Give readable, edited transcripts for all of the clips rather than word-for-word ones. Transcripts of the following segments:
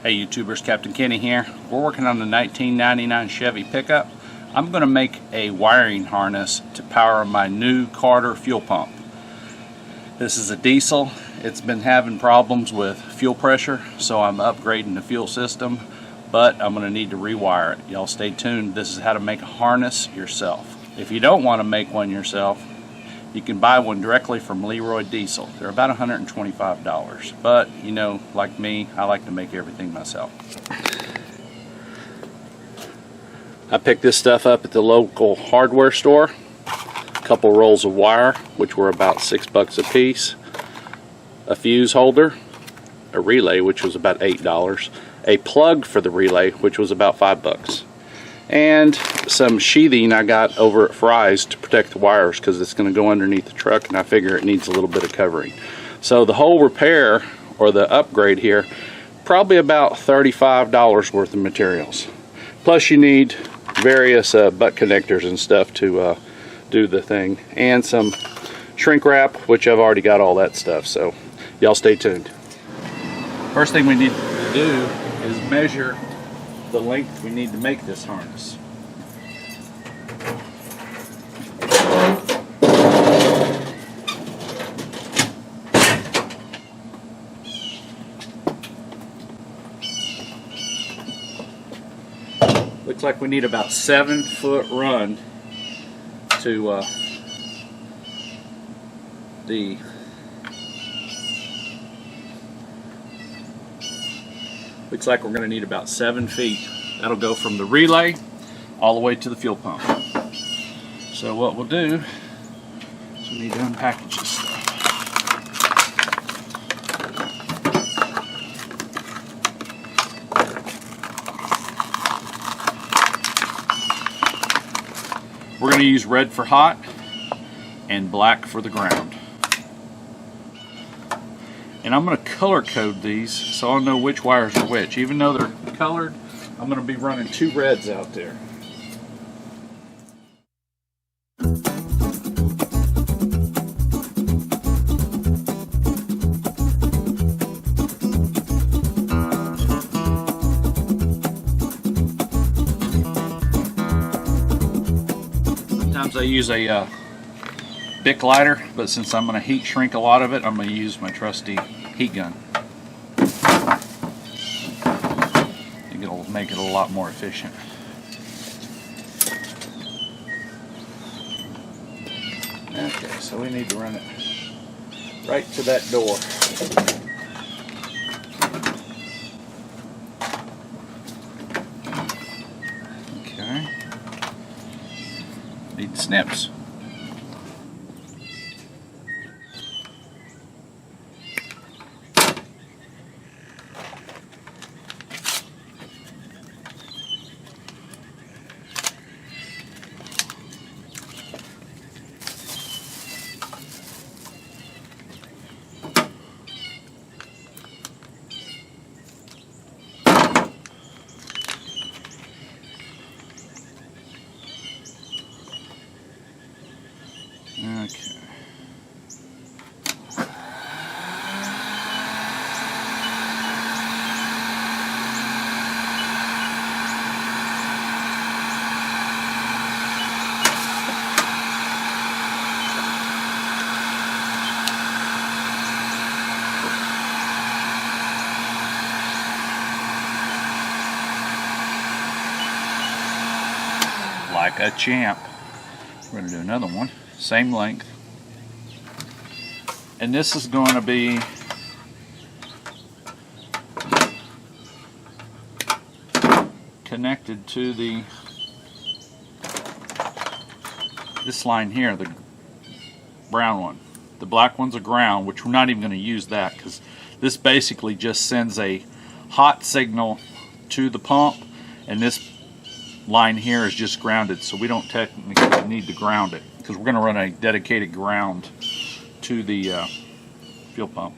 Hey YouTubers, Captain Kenny here. We're working on the 1999 Chevy pickup. I'm going to make a wiring harness to power my new Carter fuel pump. This is a diesel. It's been having problems with fuel pressure, so I'm upgrading the fuel system, but I'm going to need to rewire it. Y'all stay tuned. This is how to make a harness yourself. If you don't want to make one yourself, you can buy one directly from Leroy Diesel. They're about $125, but you know, like me, I like to make everything myself. I picked this stuff up at the local hardware store. A couple rolls of wire, which were about $6 a piece. A fuse holder, a relay, which was about $8. A plug for the relay, which was about $5. And some sheathing I got over at Fry's to protect the wires because it's going to go underneath the truck, and I figure it needs a little bit of covering. So the whole repair, or the upgrade here, probably about $35 worth of materials. Plus you need various butt connectors and stuff to do the thing, and some shrink wrap, which I've already got all that stuff, so y'all stay tuned. First thing we need to do is measure the length we need to make this harness. Looks like we need about 7-foot run to the looks like we're going to need about 7 feet. That'll go from the relay all the way to the fuel pump. So what we'll do is we need to unpackage this stuff. We're going to use red for hot and black for the ground. And I'm going to color code these so I'll know which wires are which. Even though they're colored, I'm going to be running 2 reds out there. Sometimes I use a Bic lighter, but since I'm going to heat shrink a lot of it, I'm going to use my trusty heat gun. I think it'll make it a lot more efficient. Okay, so we need to run it right to that door. Okay. Need snips. Okay. Like a champ. We're going to do another one. Same length. And this is going to be connected to this line here, the brown one. The black one's a ground, which we're not even going to use that because this basically just sends a hot signal to the pump, and this line here is just grounded, so we don't technically need to ground it because we're going to run a dedicated ground to the fuel pump.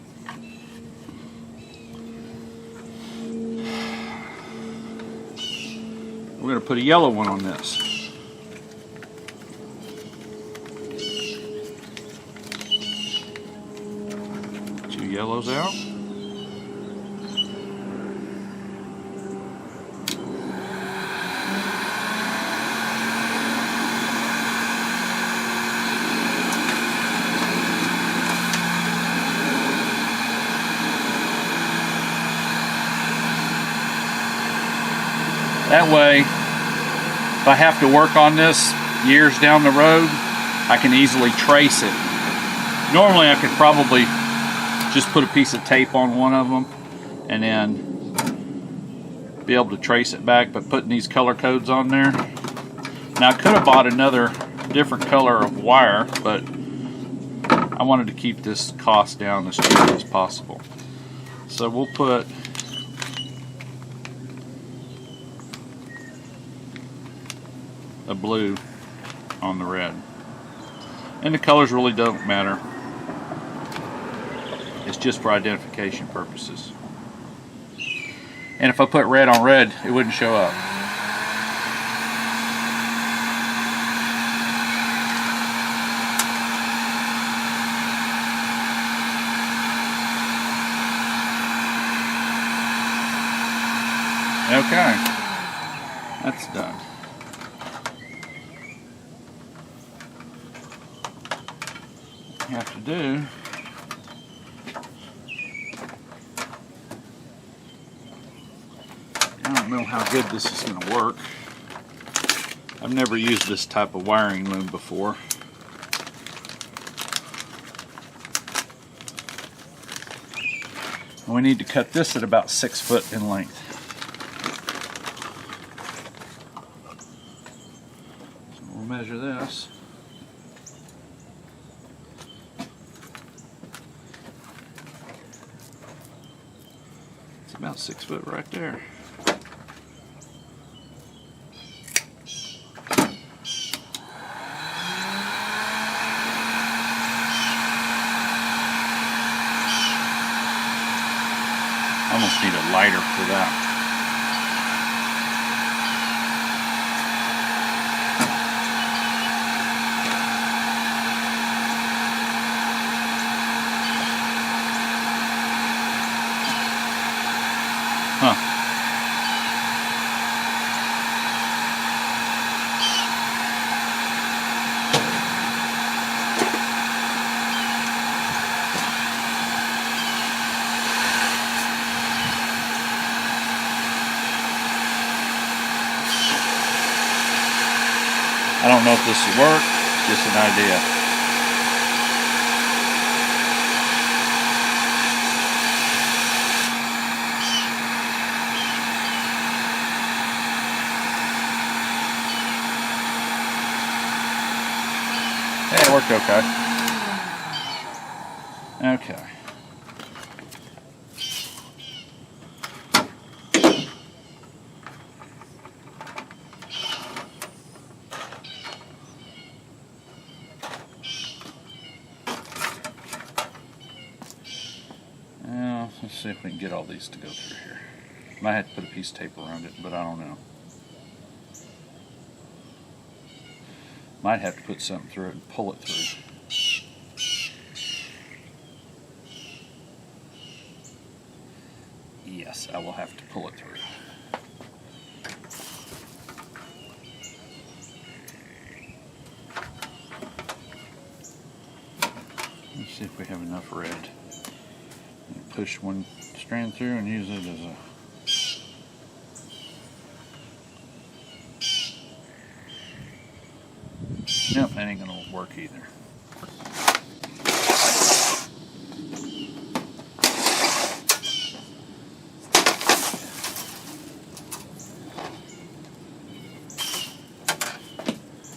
We're going to put a yellow one on this. yellows out. That way, if I have to work on this years down the road, I can easily trace it. Normally I could probably just put a piece of tape on one of them and then be able to trace it back by putting these color codes on there. Now I could have bought another different color of wire, but I wanted to keep this cost down as cheap as possible. So we'll put a blue on the red. And the colors really don't matter. It's just for identification purposes. And if I put red on red, it wouldn't show up. Okay, that's done. What you have to do I don't know how good this is going to work. I've never used this type of wiring loom before. And we need to cut this at about 6 foot in length. So we'll measure this. It's about 6 foot right there. I almost need a lighter for that. Huh. I don't know if this will work, it's just an idea. Yeah, it worked okay. Okay. Let's see if we can get all these to go through here. Might have to put a piece of tape around it, but I don't know. Might have to put something through it and pull it through. Yes, I will have to pull it through. Let's see if we have enough red. Push one strand through and use it as a nope, that ain't gonna work either.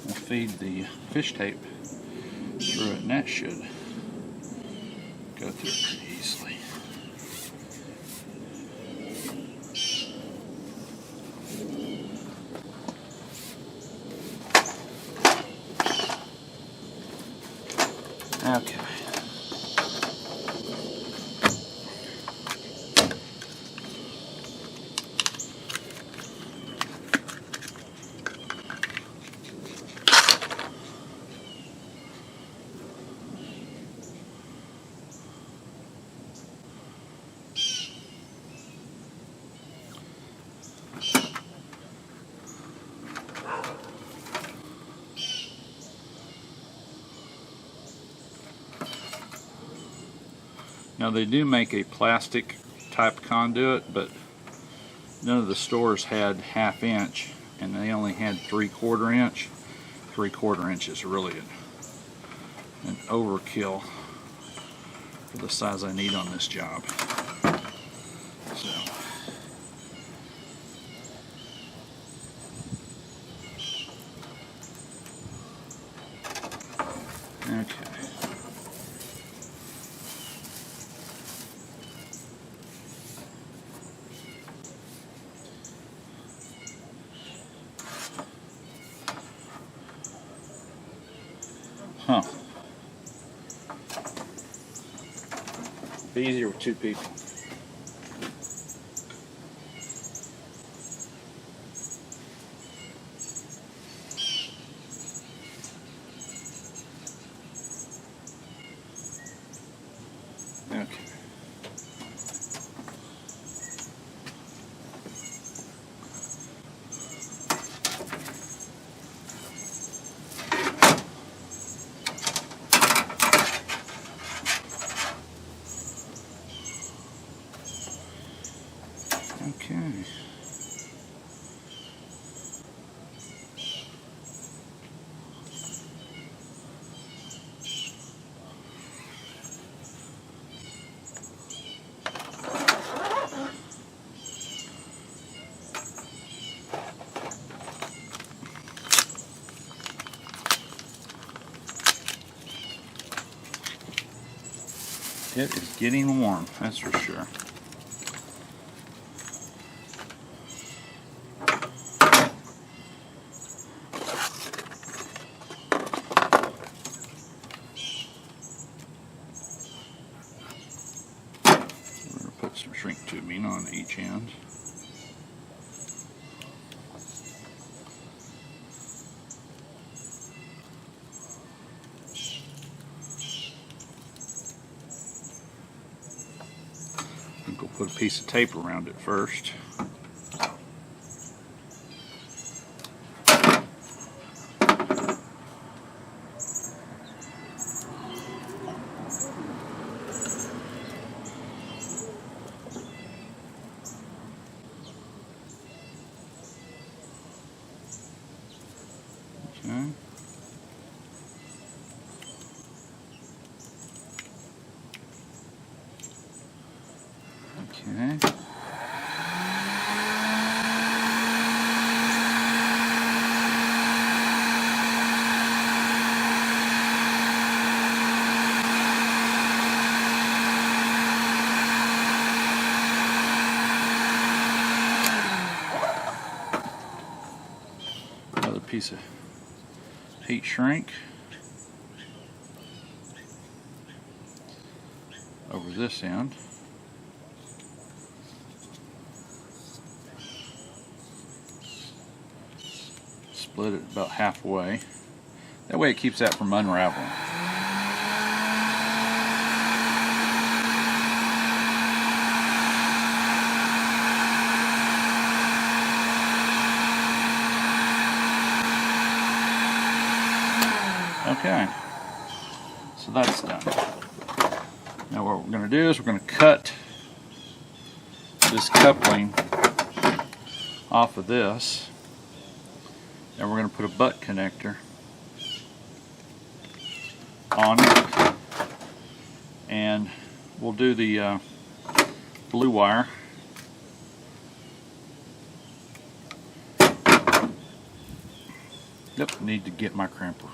We'll feed the fish tape through it and that should go through it pretty easily. Okay. Now they do make a plastic type conduit, but None of the stores had 1/2 inch, and they only had 3/4 inch. 3/4 inch is really an overkill for the size I need on this job. So. Okay. Huh. Be easier with 2 people. Okay. Okay. It is getting warm, that's for sure. We're going to put some shrink tubing on each end. I think we'll put a piece of tape around it first. Okay. Okay. Another piece of heat shrink over this end. Split it about halfway. That way it keeps that from unraveling. Okay, so that's done. Now what we're going to do is we're going to cut this coupling off of this, and we're going to put a butt connector on it, and we'll do the blue wire. Yep, need to get my crimper.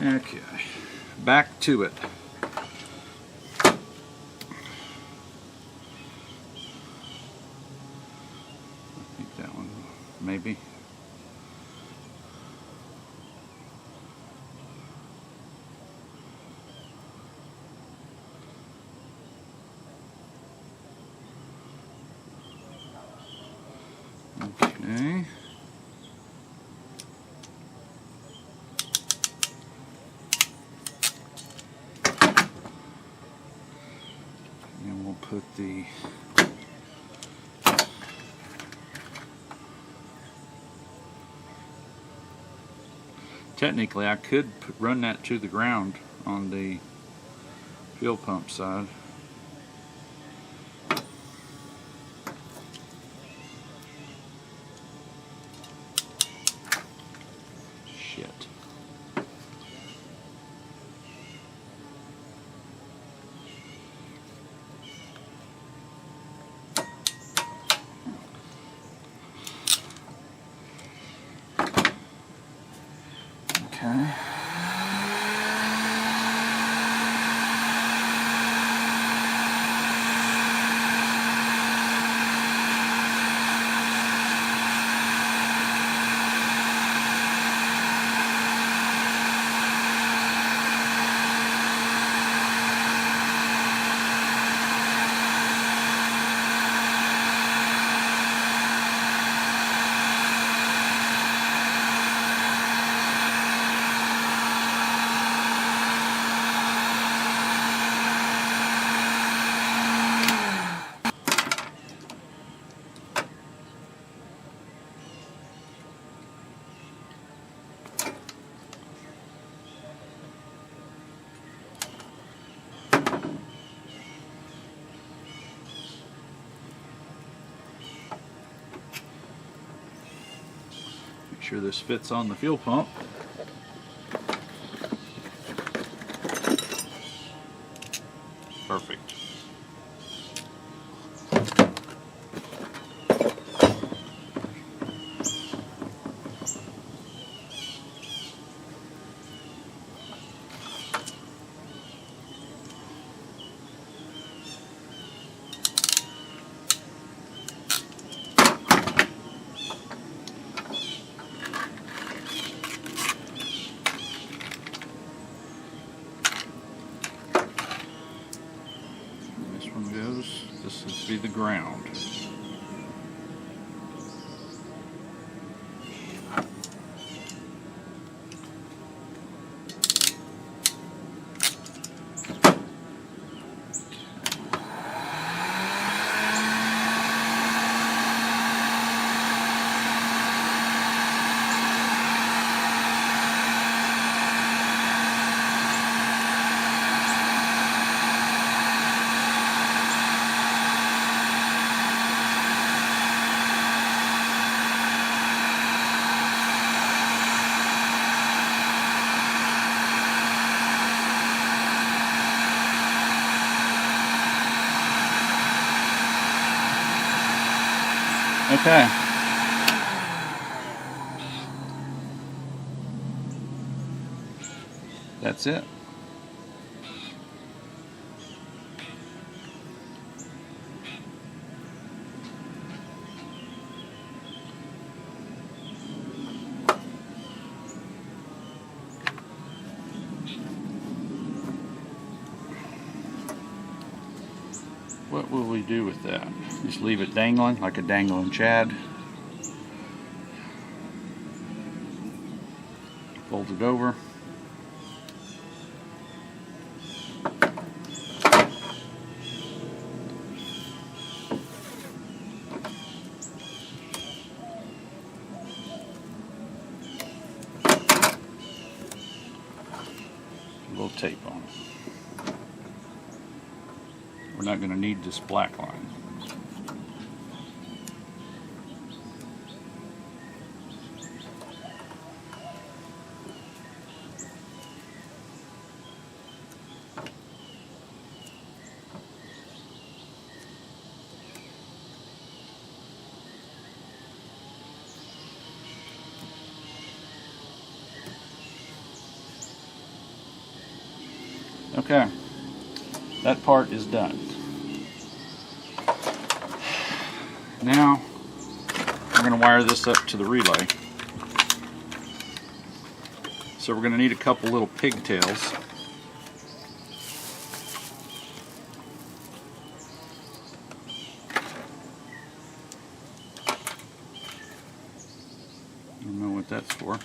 Okay, back to it. I think that one, maybe. Okay. And we'll put the technically I could run that to the ground on the fuel pump side. sure this fits on the fuel pump. Perfect. This would be the ground. Okay. That's it. What will we do with that? Just leave it dangling like a dangling Chad. Fold it over. A little tape on it. We're not going to need this black line. Okay, that part is done. Now we're going to wire this up to the relay. So we're going to need a couple little pigtails. I don't know what that's for.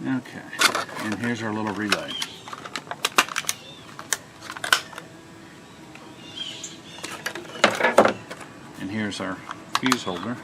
Okay, and here's our little relay. And here's our fuse holder.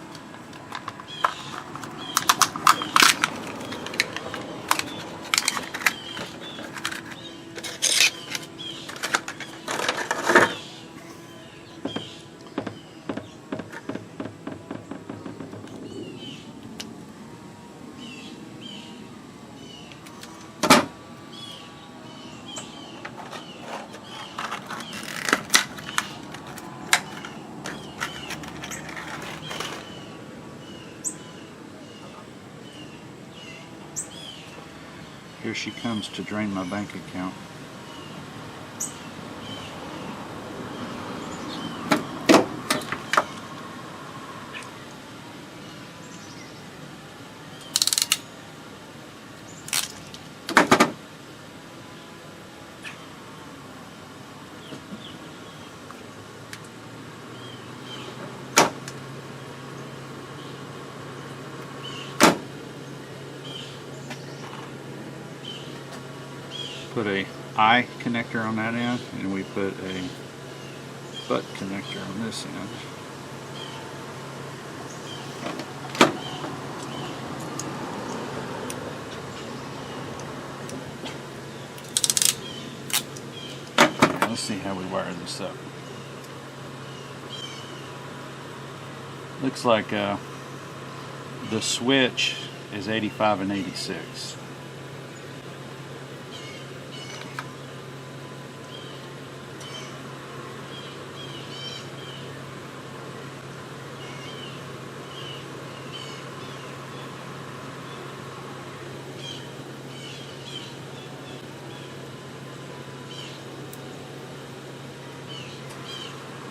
Here she comes to drain my bank account. put a eye connector on that end, and we put a butt connector on this end. Let's see how we wire this up. Looks like the switch is 85 and 86.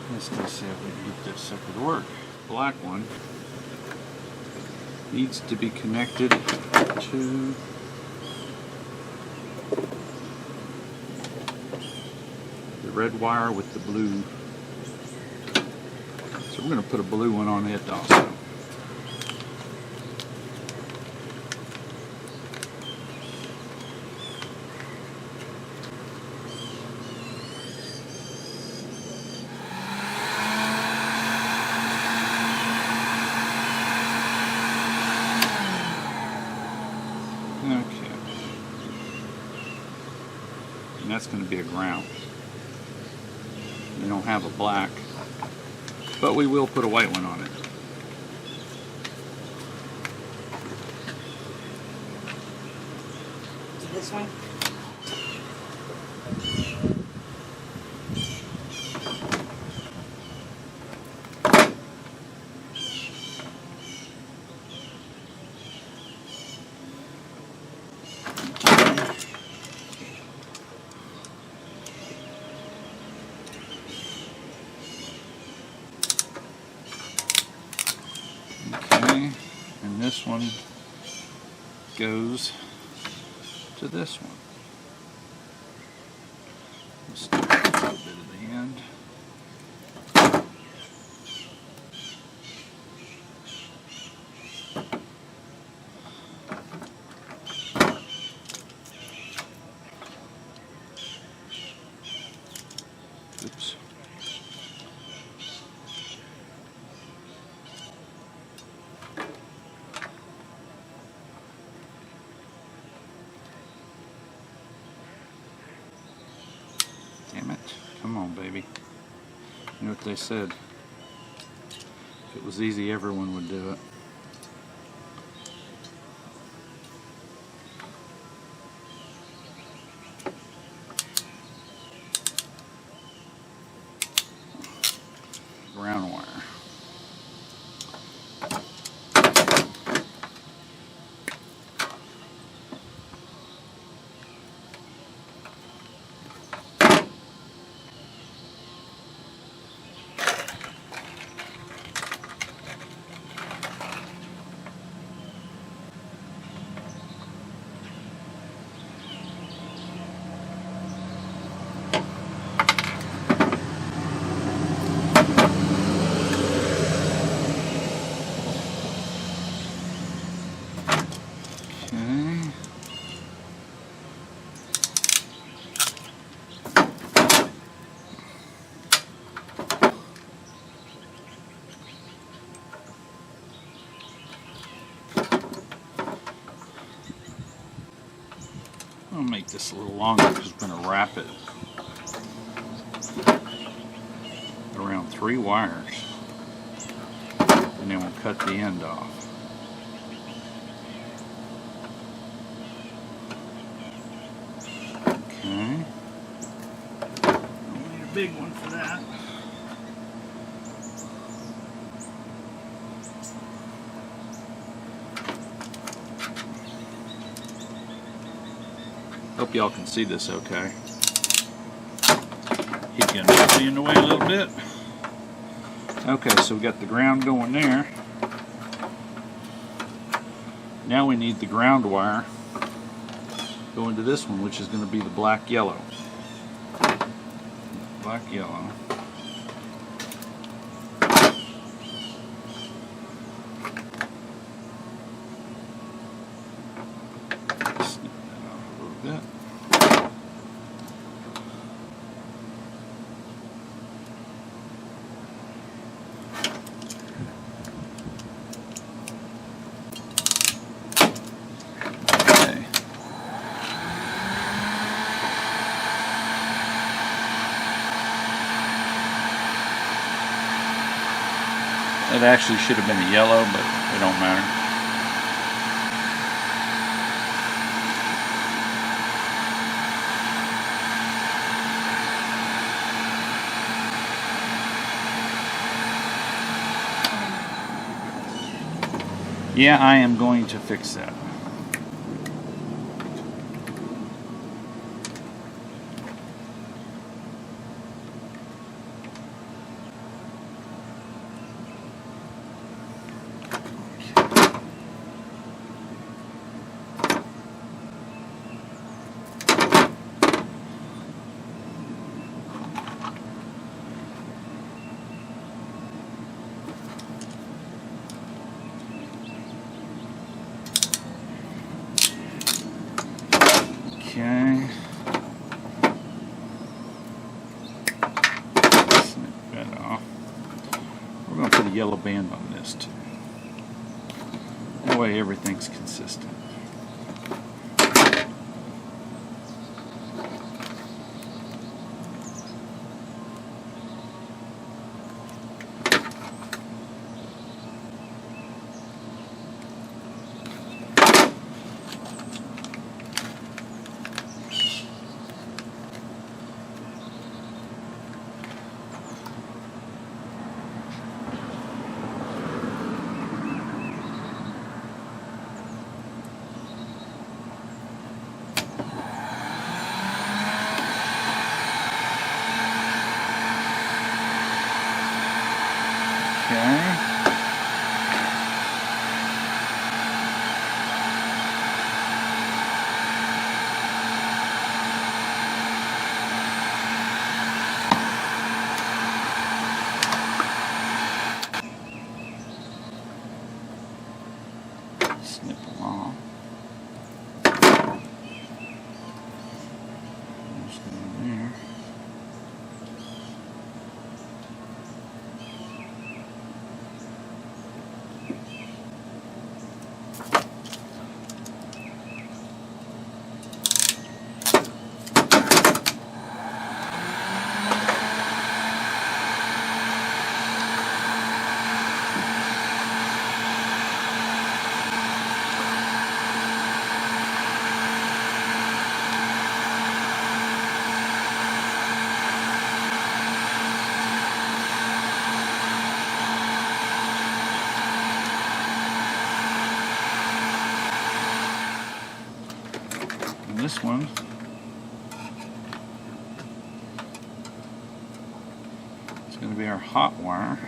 Let's go see if we can get this sucker to work. Black one needs to be connected to the red wire with the blue. So we're going to put a blue one on it also. Okay, and that's going to be a ground. We don't have a black, but we will put a white one on it. This one? Okay, and this one goes to this one. Let's stick a little bit of the end. Oops. Damn it. Come on, baby. You know what they said? If it was easy, everyone would do it. Ground wire. Okay. I'll make this a little longer because we're going to wrap it around 3 wires, and then we'll cut the end off. Okay. We need a big one for that. Hope y'all can see this okay. He's gonna be in the way a little bit. Okay, so we got the ground going there. Now we need the ground wire going to this one, which is going to be the black yellow. Black yellow. Snip that off a little bit. It actually should have been a yellow, but it don't matter. Yeah, I am going to fix that. Okay. Snip that off. We're going to put a yellow band on this too. That way everything's consistent. Okay. Snip them off. Just go in there. And this one is going to be our hot wire.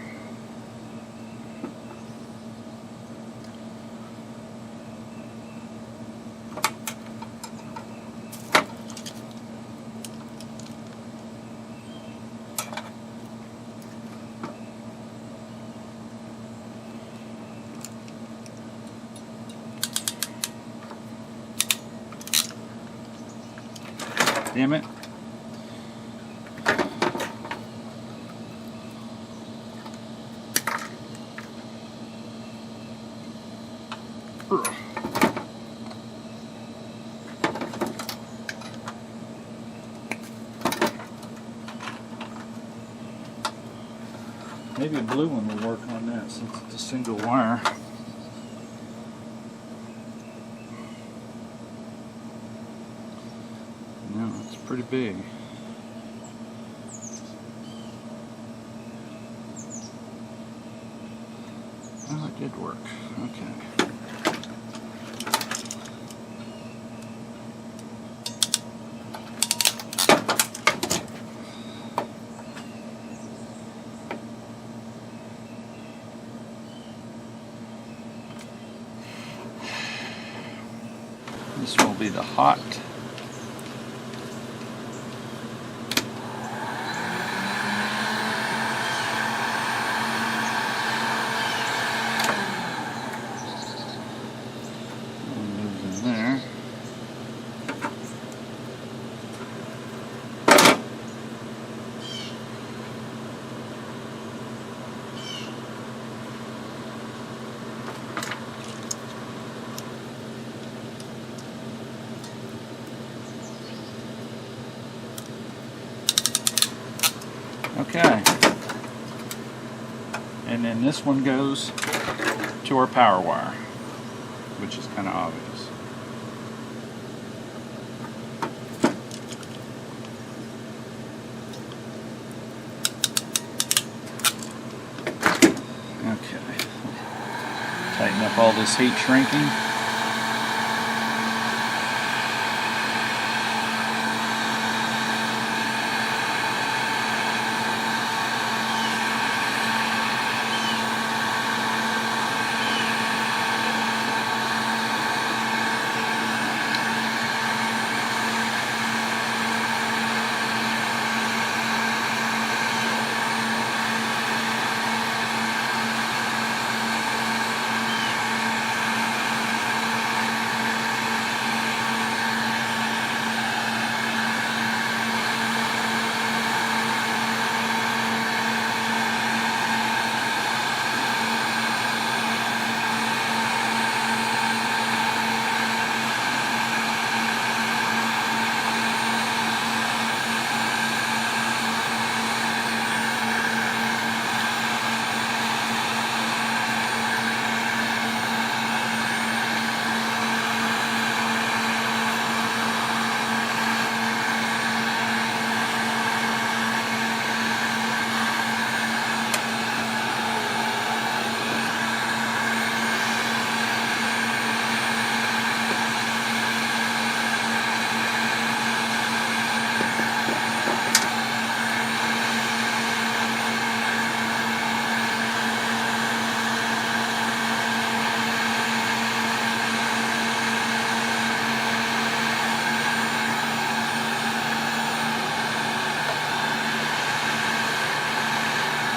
Damn it. Maybe a blue one will work on that since it's a single wire. No, it's pretty big. Oh, it did work. Okay. This will be the hot. Moves in there. Okay. And then this one goes to our power wire, which is kind of obvious. Okay. Tighten up all this heat shrinking.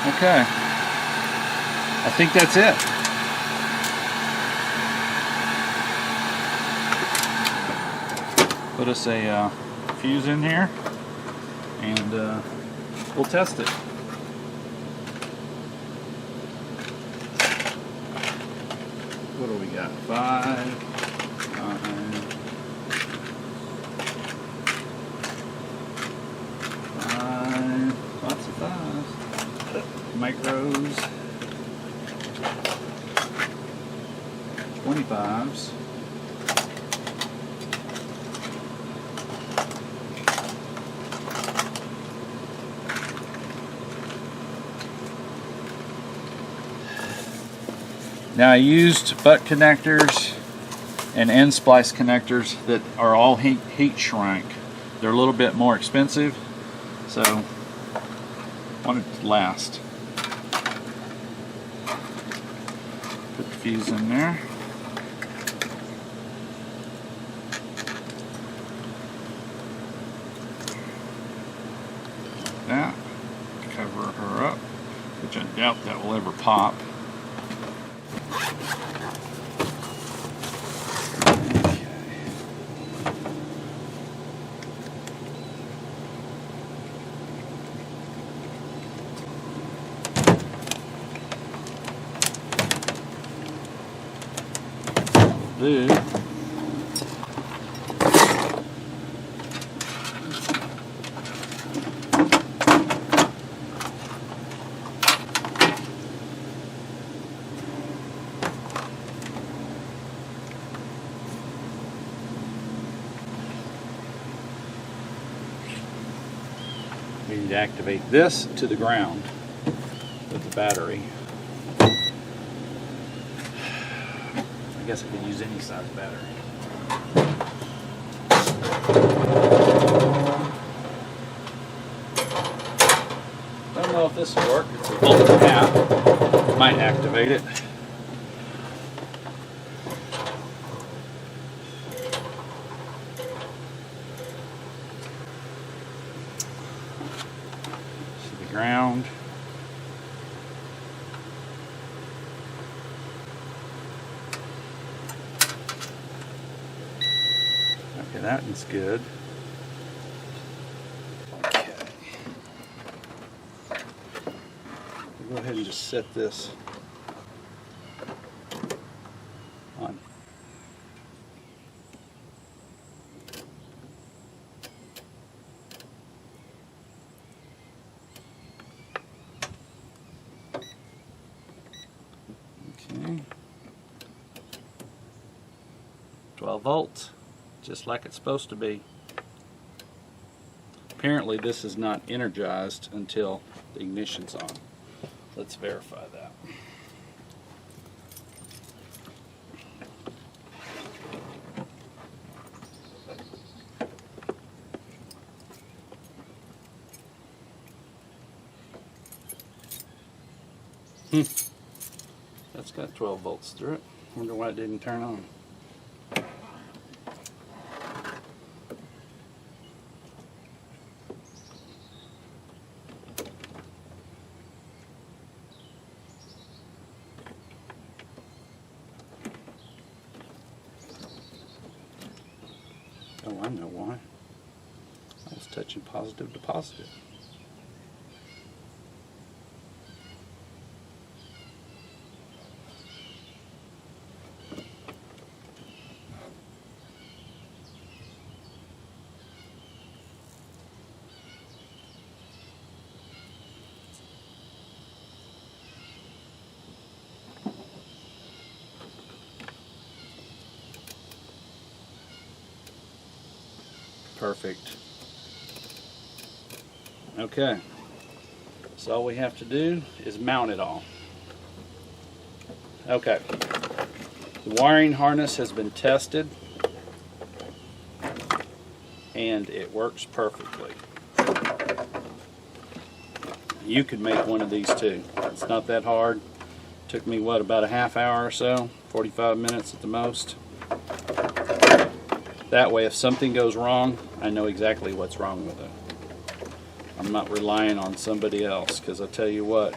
Okay, I think that's it. Put us a fuse in here and we'll test it. What do we got? 5, 5, lots of 5s. Micros, 25s, now I used butt connectors and end splice connectors that are all heat shrink. They're a little bit more expensive, so I want it to last. Put the fuse in there. Like that. Cover her up, which I doubt that will ever pop. Do. We need to activate this to the ground with the battery. I guess I could use any size battery. Don't know if this will work. It's a volt and a half. Might activate it. To the ground. Okay, that one's good. Okay. We'll go ahead and just set this on. Okay. 12 volts, just like it's supposed to be. Apparently this is not energized until the ignition's on. Let's verify that. That's got 12 volts through it. Wonder why it didn't turn on. Oh, I know why. I was touching positive to positive. Perfect. Okay, so all we have to do is mount it all. Okay, the wiring harness has been tested and it works perfectly. You could make one of these too. It's not that hard. Took me, what, about a half hour or so, 45 minutes at the most. That way, if something goes wrong, I know exactly what's wrong with it. I'm not relying on somebody else, because I tell you what,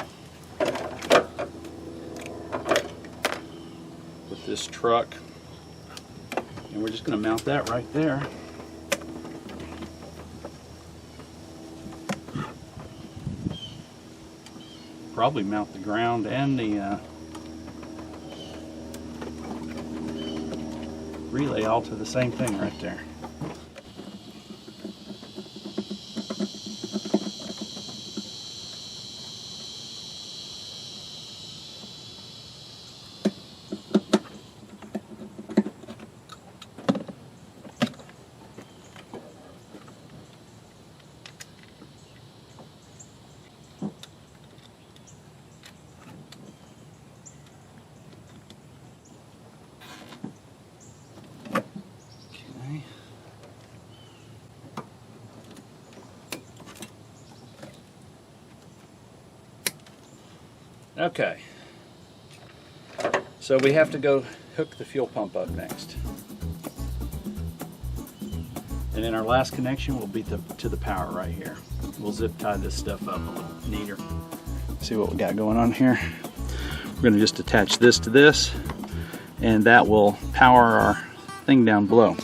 with this truck, and we're just going to mount that right there. Probably mount the ground and the relay all to the same thing right there. Okay, so we have to go hook the fuel pump up next. And then our last connection will be to the power right here. We'll zip tie this stuff up a little neater. See what we got going on here. We're going to just attach this to this, and that will power our thing down below.